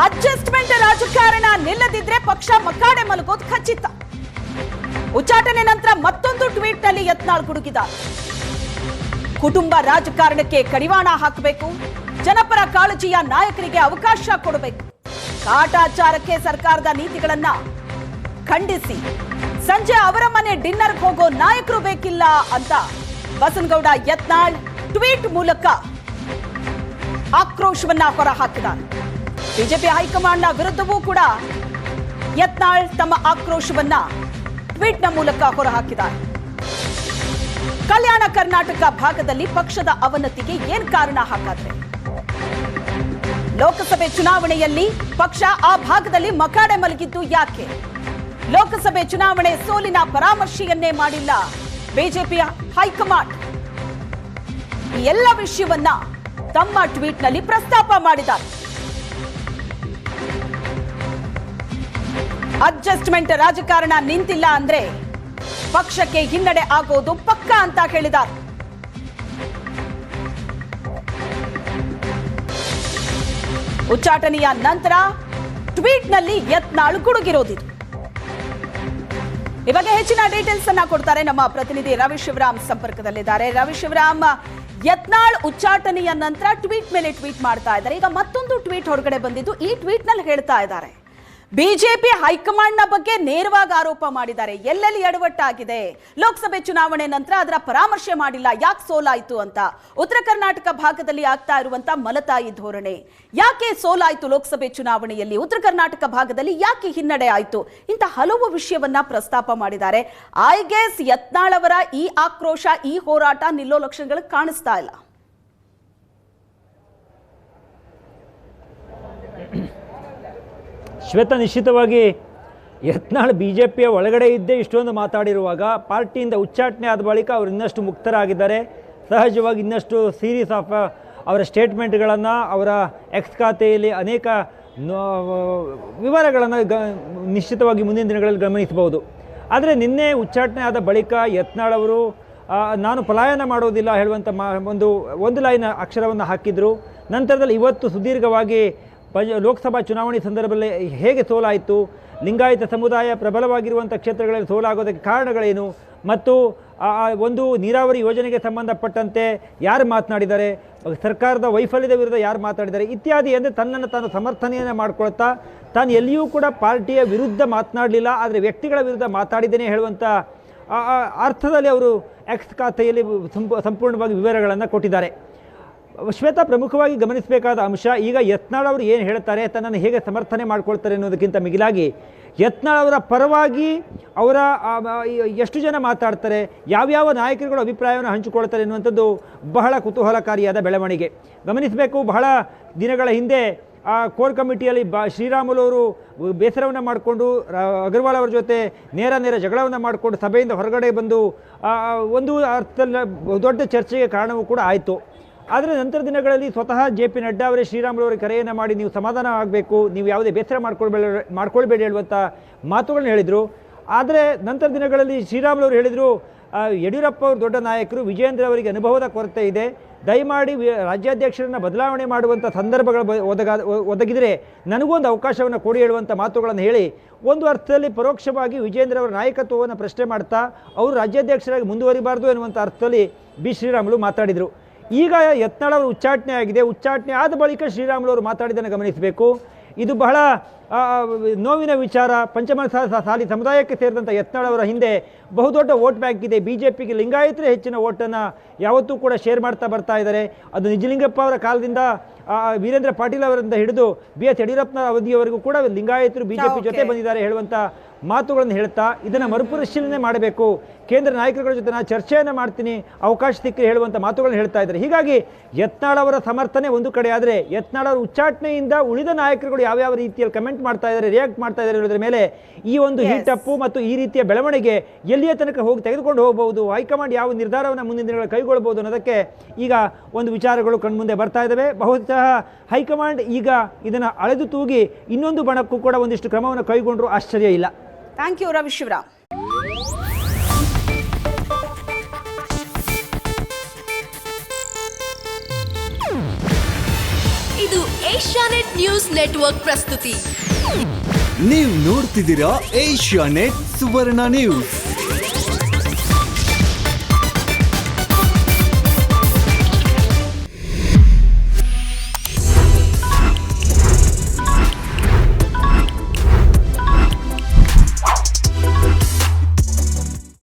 Adjustment ರಾಜಕಾರಣ ನಿಲ್ಲದಿದ್ರೆ ಪಕ್ಷ ಮಕಾಡೆ ಮಲಗೋದು ಖಚಿತ. ಉಚ್ಚಾಟನೆ ನಂತರ ಮತ್ತೊಂದು ಟ್ವೀಟ್ ನಲ್ಲಿ ಯತ್ನಾಳ್ ಗುಡುಗಿದ್ದಾರೆ. ಕುಟುಂಬ ರಾಜಕಾರಣಕ್ಕೆ ಕಡಿವಾಣ ಹಾಕಬೇಕು, ಜನಪರ ಕಾಳಜಿಯ ನಾಯಕರಿಗೆ ಅವಕಾಶ ಕೊಡಬೇಕು, ಕಾಟಾಚಾರಕ್ಕೆ ಸರ್ಕಾರದ ನೀತಿಗಳನ್ನ ಖಂಡಿಸಿ ಸಂಜೆ ಅವರ ಮನೆ ಡಿನ್ನರ್ಗೆ ಹೋಗೋ ನಾಯಕರು ಬೇಕಿಲ್ಲ ಅಂತ ಬಸನಗೌಡ ಯತ್ನಾಳ್ ಟ್ವೀಟ್ ಮೂಲಕ ಆಕ್ರೋಶವನ್ನ ಹೊರಹಾಕಿದ್ದಾರೆ. ಬಿಜೆಪಿ ಹೈಕಮಾಂಡ್ನ ವಿರುದ್ಧವೂ ಕೂಡ ಯತ್ನಾಳ್ ತಮ್ಮ ಆಕ್ರೋಶವನ್ನ ಟ್ವೀಟ್ನ ಮೂಲಕ ಹೊರಹಾಕಿದ್ದಾರೆ. ಕಲ್ಯಾಣ ಕರ್ನಾಟಕ ಭಾಗದಲ್ಲಿ ಪಕ್ಷದ ಅವನತಿಗೆ ಏನ್ ಕಾರಣ ಹಾಗಾದ್ರೆ? ಲೋಕಸಭೆ ಚುನಾವಣೆಯಲ್ಲಿ ಪಕ್ಷ ಆ ಭಾಗದಲ್ಲಿ ಮಕಾಡೆ ಮಲಗಿದ್ದು ಯಾಕೆ? ಲೋಕಸಭೆ ಚುನಾವಣೆ ಸೋಲಿನ ಪರಾಮರ್ಶೆಯನ್ನೇ ಮಾಡಿಲ್ಲ ಬಿಜೆಪಿಯ ಹೈಕಮಾಂಡ್. ಈ ಎಲ್ಲ ವಿಷಯವನ್ನ ತಮ್ಮ ಟ್ವೀಟ್ನಲ್ಲಿ ಪ್ರಸ್ತಾಪ ಮಾಡಿದ್ದಾರೆ. ಅಡ್ಜಸ್ಟ್ಮೆಂಟ್ ರಾಜಕಾರಣ ನಿಂತಿಲ್ಲ ಅಂದ್ರೆ ಪಕ್ಷಕ್ಕೆ ಹಿನ್ನಡೆ ಆಗೋದು ಪಕ್ಕ ಅಂತ ಹೇಳಿದ್ದಾರೆ. ಉಚ್ಚಾಟನೆಯ ನಂತರ ಟ್ವೀಟ್ನಲ್ಲಿ ಯತ್ನಾಳ್ ಗುಡುಗಿರೋದಿದು. ಇವಾಗ ಹೆಚ್ಚಿನ ಡೀಟೇಲ್ಸ್ ಅನ್ನ ಕೊಡ್ತಾರೆ ನಮ್ಮ ಪ್ರತಿನಿಧಿ ರವಿ ಶಿವರಾಮ್ ಸಂಪರ್ಕದಲ್ಲಿದ್ದಾರೆ. ರವಿ ಶಿವರಾಮ್, ಯತ್ನಾಳ್ ಉಚ್ಚಾಟನೆಯ ನಂತರ ಟ್ವೀಟ್ ಮೇಲೆ ಟ್ವೀಟ್ ಮಾಡ್ತಾ ಇದ್ದಾರೆ. ಈಗ ಮತ್ತೊಂದು ಟ್ವೀಟ್ ಹೊರಗಡೆ ಬಂದಿದ್ದು. ಈ ಟ್ವೀಟ್ ನಲ್ಲಿ ಹೇಳ್ತಾ ಇದ್ದಾರೆ, ಬಿಜೆಪಿ ಹೈಕಮಾಂಡ್ ನ ಬಗ್ಗೆ ನೇರವಾಗಿ ಆರೋಪ ಮಾಡಿದ್ದಾರೆ. ಎಲ್ಲೆಲ್ಲಿ ಎಡವಟ್ಟಾಗಿದೆ, ಲೋಕಸಭೆ ಚುನಾವಣೆ ನಂತರ ಅದರ ಪರಾಮರ್ಶೆ ಮಾಡಿಲ್ಲ, ಯಾಕೆ ಸೋಲಾಯಿತು ಅಂತ. ಉತ್ತರ ಕರ್ನಾಟಕ ಭಾಗದಲ್ಲಿ ಆಗ್ತಾ ಇರುವಂತ ಮಲತಾಯಿ ಧೋರಣೆ, ಯಾಕೆ ಸೋಲಾಯಿತು ಲೋಕಸಭೆ ಚುನಾವಣೆಯಲ್ಲಿ, ಉತ್ತರ ಕರ್ನಾಟಕ ಭಾಗದಲ್ಲಿ ಯಾಕೆ ಹಿನ್ನಡೆ ಆಯಿತು, ಇಂಥ ಹಲವು ವಿಷಯವನ್ನ ಪ್ರಸ್ತಾಪ ಮಾಡಿದ್ದಾರೆ. ಐ ಗೆಸ್ ಯತ್ನಾಳ್ ಅವರ ಈ ಆಕ್ರೋಶ, ಈ ಹೋರಾಟ ನಿಲ್ಲೋ ಲಕ್ಷಣಗಳು ಕಾಣಿಸ್ತಾ ಇಲ್ಲ. ಶ್ವೇತಾ, ನಿಶ್ಚಿತವಾಗಿ ಯತ್ನಾಳ್ ಬಿಜೆಪಿಯ ಒಳಗಡೆ ಇದ್ದೇ ಇಷ್ಟೊಂದು ಮಾತಾಡಿರುವಾಗ ಪಾರ್ಟಿಯಿಂದ ಉಚ್ಚಾಟನೆ ಆದ ಬಳಿಕ ಅವರು ಇನ್ನಷ್ಟು ಮುಕ್ತರಾಗಿದ್ದಾರೆ. ಸಹಜವಾಗಿ ಇನ್ನಷ್ಟು ಸೀರೀಸ್ ಆಫ್ ಅವರ ಸ್ಟೇಟ್ಮೆಂಟ್ಗಳನ್ನು, ಅವರ ಎಕ್ಸ್ ಖಾತೆಯಲ್ಲಿ ಅನೇಕ ವಿವರಗಳನ್ನು ನಿಶ್ಚಿತವಾಗಿ ಮುಂದಿನ ದಿನಗಳಲ್ಲಿ ಗಮನಿಸಬಹುದು. ಆದರೆ ನಿನ್ನೆ ಉಚ್ಚಾಟನೆ ಆದ ಬಳಿಕ ಯತ್ನಾಳ್ ಅವರು ನಾನು ಪಲಾಯನ ಮಾಡೋದಿಲ್ಲ ಹೇಳುವಂಥ ಒಂದು ಲೈನ್ ಅಕ್ಷರವನ್ನು ಹಾಕಿದರು. ನಂತರದಲ್ಲಿ ಇವತ್ತು ಸುದೀರ್ಘವಾಗಿ ಲೋಕಸಭಾ ಚುನಾವಣೆ ಸಂದರ್ಭದಲ್ಲಿ ಹೇಗೆ ಸೋಲಾಯಿತು, ಲಿಂಗಾಯತ ಸಮುದಾಯ ಪ್ರಬಲವಾಗಿರುವಂಥ ಕ್ಷೇತ್ರಗಳಲ್ಲಿ ಸೋಲಾಗೋದಕ್ಕೆ ಕಾರಣಗಳೇನು, ಮತ್ತು ಒಂದು ನೀರಾವರಿ ಯೋಜನೆಗೆ ಸಂಬಂಧಪಟ್ಟಂತೆ ಯಾರು ಮಾತನಾಡಿದ್ದಾರೆ, ಸರ್ಕಾರದ ವೈಫಲ್ಯದ ವಿರುದ್ಧ ಯಾರು ಮಾತಾಡಿದ್ದಾರೆ ಇತ್ಯಾದಿ ಅಂದರೆ ತನ್ನನ್ನು ತಾನು ಸಮರ್ಥನೆಯನ್ನು ಮಾಡಿಕೊಳ್ತಾ ತಾನು ಎಲ್ಲಿಯೂ ಕೂಡ ಪಾರ್ಟಿಯ ವಿರುದ್ಧ ಮಾತನಾಡಲಿಲ್ಲ, ಆದರೆ ವ್ಯಕ್ತಿಗಳ ವಿರುದ್ಧ ಮಾತಾಡಿದ್ದೇನೆ ಹೇಳುವಂಥ ಅರ್ಥದಲ್ಲಿ ಅವರು ಎಕ್ಸ್ ಖಾತೆಯಲ್ಲಿ ಸಂಪೂರ್ಣವಾಗಿ ವಿವರಗಳನ್ನು ಕೊಟ್ಟಿದ್ದಾರೆ. ಶ್ವೇತಾ, ಪ್ರಮುಖವಾಗಿ ಗಮನಿಸಬೇಕಾದ ಅಂಶ, ಈಗ ಯತ್ನಾಳ್ ಅವರು ಏನು ಹೇಳ್ತಾರೆ, ತನ್ನನ್ನು ಹೇಗೆ ಸಮರ್ಥನೆ ಮಾಡ್ಕೊಳ್ತಾರೆ ಅನ್ನೋದಕ್ಕಿಂತ ಮಿಗಿಲಾಗಿ ಯತ್ನಾಳ್ ಅವರ ಪರವಾಗಿ ಅವರ ಎಷ್ಟು ಜನ ಮಾತಾಡ್ತಾರೆ, ಯಾವ್ಯಾವ ನಾಯಕರುಗಳು ಅಭಿಪ್ರಾಯವನ್ನು ಹಂಚಿಕೊಳ್ತಾರೆ ಎನ್ನುವಂಥದ್ದು ಬಹಳ ಕುತೂಹಲಕಾರಿಯಾದ ಬೆಳವಣಿಗೆ. ಗಮನಿಸಬೇಕು, ಬಹಳ ದಿನಗಳ ಹಿಂದೆ ಕೋರ್ ಕಮಿಟಿಯಲ್ಲಿ ಶ್ರೀರಾಮುಲು ಅವರು ಬೇಸರವನ್ನು ಮಾಡಿಕೊಂಡು ಅಗರ್ವಾಲ್ ಅವರ ಜೊತೆ ನೇರ ಜಗಳವನ್ನು ಮಾಡಿಕೊಂಡು ಸಭೆಯಿಂದ ಹೊರಗಡೆ ಬಂದು ಒಂದು ಅರ್ಥದಲ್ಲಿ ದೊಡ್ಡ ಚರ್ಚೆಗೆ ಕಾರಣವೂ ಕೂಡ ಆಯಿತು. ಆದರೆ ನಂತರ ದಿನಗಳಲ್ಲಿ ಸ್ವತಃ JP ನಡ್ಡಾ ಅವರೇ ಶ್ರೀರಾಮುಲು ಅವರಿಗೆ ಕರೆಯನ್ನು ಮಾಡಿ ನೀವು ಸಮಾಧಾನ ಆಗಬೇಕು, ನೀವು ಯಾವುದೇ ಬೇಸರ ಮಾಡ್ಕೊಳ್ಬೇಡಿ ಹೇಳುವಂಥ ಮಾತುಗಳನ್ನ ಹೇಳಿದರು. ಆದರೆ ನಂತರ ದಿನಗಳಲ್ಲಿ ಶ್ರೀರಾಮುಲು ಅವರು ಹೇಳಿದರು, ಯಡಿಯೂರಪ್ಪ ಅವರು ದೊಡ್ಡ ನಾಯಕರು, ವಿಜಯೇಂದ್ರ ಅವರಿಗೆ ಅನುಭವದ ಕೊರತೆ ಇದೆ, ದಯಮಾಡಿ ರಾಜ್ಯಾಧ್ಯಕ್ಷರನ್ನು ಬದಲಾವಣೆ ಮಾಡುವಂಥ ಸಂದರ್ಭಗಳು ಒದಗಿದರೆ ನನಗೊಂದು ಅವಕಾಶವನ್ನು ಕೊಡಿ ಹೇಳುವಂಥ ಮಾತುಗಳನ್ನು ಹೇಳಿ ಒಂದು ಅರ್ಥದಲ್ಲಿ ಪರೋಕ್ಷವಾಗಿ ವಿಜಯೇಂದ್ರ ಅವರ ನಾಯಕತ್ವವನ್ನು ಪ್ರಶ್ನೆ ಮಾಡ್ತಾ ಅವರು ರಾಜ್ಯಾಧ್ಯಕ್ಷರಾಗಿ ಮುಂದುವರಿಬಾರ್ದು ಎನ್ನುವಂಥ ಅರ್ಥದಲ್ಲಿ ಶ್ರೀರಾಮುಲು ಮಾತಾಡಿದರು. ಈಗ ಯತ್ನಾಳ್ ಅವರು ಉಚ್ಚಾಟನೆ ಆಗಿದೆ. ಉಚ್ಚಾಟನೆ ಆದ ಬಳಿಕ ಶ್ರೀರಾಮುಲು ಅವರು ಮಾತಾಡಿದ್ದನ್ನು ಗಮನಿಸಬೇಕು. ಇದು ಬಹಳ ನೋವಿನ ವಿಚಾರ. ಪಂಚಮಸಾಲಿ ಸಮುದಾಯಕ್ಕೆ ಸೇರಿದಂಥ ಯತ್ನಾಳ್ ಅವರ ಹಿಂದೆ ಬಹುದೊಡ್ಡ ವೋಟ್ ಬ್ಯಾಂಕ್ ಇದೆ. ಬಿಜೆಪಿಗೆ ಲಿಂಗಾಯತರೇ ಹೆಚ್ಚಿನ ವೋಟನ್ನು ಯಾವತ್ತೂ ಕೂಡ ಶೇರ್ ಮಾಡ್ತಾ ಬರ್ತಾ ಇದ್ದಾರೆ. ಅದು ನಿಜಲಿಂಗಪ್ಪ ಅವರ ಕಾಲದಿಂದ ವೀರೇಂದ್ರ ಪಾಟೀಲ್ ಅವರಿಂದ ಹಿಡಿದು BS ಯಡಿಯೂರಪ್ಪನ ಅವಧಿಯವರೆಗೂ ಕೂಡ ಲಿಂಗಾಯತರು ಬಿಜೆಪಿ ಜೊತೆ ಬಂದಿದ್ದಾರೆ ಹೇಳುವಂಥ ಮಾತುಗಳನ್ನು ಹೇಳ್ತಾ ಇದನ್ನು ಮರುಪರಿಶೀಲನೆ ಮಾಡಬೇಕು, ಕೇಂದ್ರ ನಾಯಕರುಗಳ ಜೊತೆ ನಾನು ಚರ್ಚೆಯನ್ನು ಮಾಡ್ತೀನಿ, ಅವಕಾಶ ಸಿಕ್ಕರೆ ಹೇಳುವಂಥ ಮಾತುಗಳನ್ನು ಹೇಳ್ತಾ ಇದ್ದಾರೆ. ಹೀಗಾಗಿ ಯತ್ನಾಳ್ ಅವರ ಸಮರ್ಥನೆ ಒಂದು ಕಡೆ ಆದರೆ, ಯತ್ನಾಳ್ ಅವರ ಉಚ್ಚಾಟನೆಯಿಂದ ಉಳಿದ ನಾಯಕರುಗಳು ಯಾವ್ಯಾವ ರೀತಿಯಲ್ಲಿ ಕಮೆಂಟ್ ಮಾಡ್ತಾ ಇದ್ದಾರೆ, ರಿಯಾಕ್ಟ್ ಮಾಡ್ತಾ ಇದ್ದಾರೆ ಅನ್ನೋದ್ರ ಮೇಲೆ ಈ ಒಂದು ಹೀಟಪ್ಪು ಮತ್ತು ಈ ರೀತಿಯ ಬೆಳವಣಿಗೆ ಎಲ್ಲಿಯ ತನಕ ತೆಗೆದುಕೊಂಡು ಹೋಗಬಹುದು, ಹೈಕಮಾಂಡ್ ಯಾವ ನಿರ್ಧಾರವನ್ನು ಮುಂದಿನ ದಿನಗಳಲ್ಲಿ ಕೈಗೊಳ್ಳಬಹುದು ಅನ್ನೋದಕ್ಕೆ ಈಗ ಒಂದು ವಿಚಾರಗಳು ಕಣ್ಮುಂದೆ ಬರ್ತಾ ಇದ್ದಾವೆ. ಬಹುತಃ ಹೈಕಮಾಂಡ್ ಈಗ ಇದನ್ನು ಅಳೆದು ತೂಗಿ ಇನ್ನೊಂದು ಬಣಕ್ಕೂ ಕೂಡ ಒಂದಿಷ್ಟು ಕ್ರಮವನ್ನು ಕೈಗೊಂಡರೂ ಆಶ್ಚರ್ಯ ಇಲ್ಲ. Thank you Ravi Shivaram. ಇದು ಏಷ್ಯಾನೆಟ್ ನ್ಯೂಸ್ ನೆಟ್ವರ್ಕ್ ಪ್ರಸ್ತುತಿ. ನೀವು ನೋಡ್ತಿದ್ದೀರಾ ಏಷ್ಯಾನೆಟ್ ಸುವರ್ಣ ನ್ಯೂಸ್.